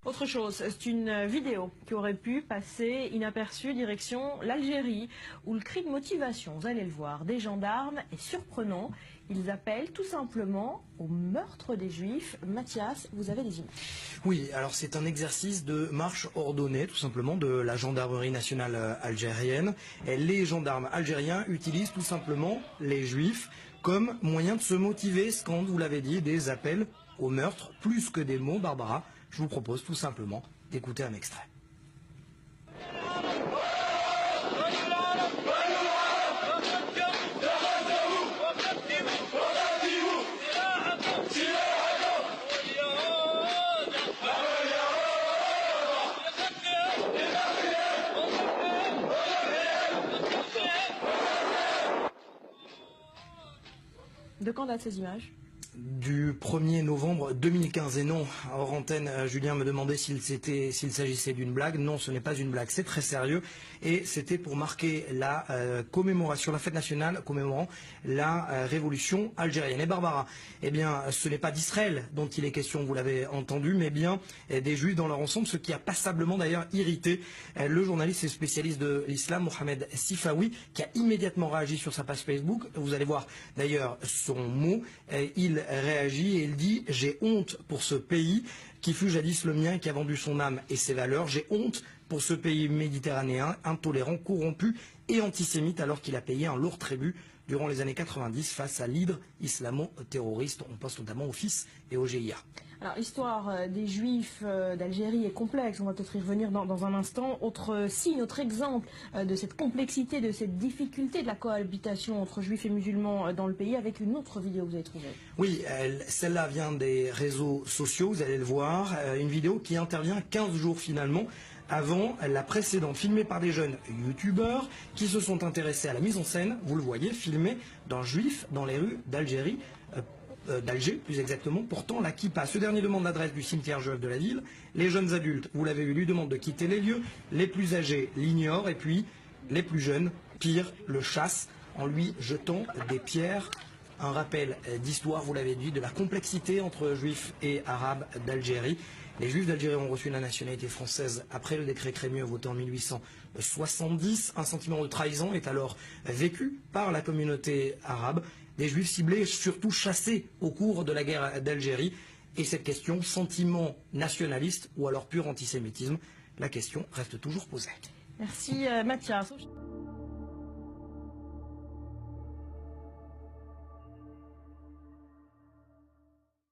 Autre chose, c'est une vidéo qui aurait pu passer inaperçue direction l'Algérie, où le cri de motivation, vous allez le voir, des gendarmes est surprenant. Ils appellent tout simplement au meurtre des Juifs. Mathias, vous avez des images. Oui, alors c'est un exercice de marche ordonnée, tout simplement, de la gendarmerie nationale algérienne. Et les gendarmes algériens utilisent tout simplement les Juifs comme moyen de se motiver, quand vous l'avez dit, des appels au meurtre, plus que des mots. Barbara, je vous propose tout simplement d'écouter un extrait. De quand datent ces images ? Du 1er novembre 2015. Et non, hors antenne, Julien me demandait s'il s'agissait d'une blague. Non, ce n'est pas une blague, c'est très sérieux. Et c'était pour marquer la commémoration, la fête nationale commémorant la révolution algérienne. Et Barbara, eh bien, ce n'est pas d'Israël dont il est question, vous l'avez entendu, mais bien des Juifs dans leur ensemble, ce qui a passablement d'ailleurs irrité le journaliste et spécialiste de l'islam, Mohamed Sifawi, qui a immédiatement réagi sur sa page Facebook. Vous allez voir d'ailleurs son mot. Il réagit et il dit « J'ai honte pour ce pays qui fut jadis le mien et qui a vendu son âme et ses valeurs. J'ai honte pour ce pays méditerranéen, intolérant, corrompu et antisémite alors qu'il a payé un lourd tribut durant les années 90 face à l'hydre islamo-terroriste. » On pense notamment au FIS et au GIA. Alors l'histoire des Juifs d'Algérie est complexe, on va peut-être y revenir dans un instant. Autre signe, autre exemple de cette complexité, de cette difficulté de la cohabitation entre Juifs et musulmans dans le pays, avec une autre vidéo que vous avez trouvée. Oui, celle-là vient des réseaux sociaux, vous allez le voir, une vidéo qui intervient 15 jours finalement avant la précédente, filmée par des jeunes youtubeurs qui se sont intéressés à la mise en scène, vous le voyez, filmée d'un juif dans les rues d'Algérie, d'Alger plus exactement, portant la kippa. Ce dernier demande l'adresse du cimetière juif de la ville. Les jeunes adultes, vous l'avez vu, lui demandent de quitter les lieux. Les plus âgés l'ignorent et puis les plus jeunes, pire, le chassent en lui jetant des pierres. Un rappel d'histoire, vous l'avez dit, de la complexité entre juifs et arabes d'Algérie. Les juifs d'Algérie ont reçu la nationalité française après le décret Crémieux voté en 1870. Un sentiment de trahison est alors vécu par la communauté arabe. Des juifs ciblés, surtout chassés au cours de la guerre d'Algérie. Et cette question, sentiment nationaliste ou alors pur antisémitisme, la question reste toujours posée. Merci Mathias.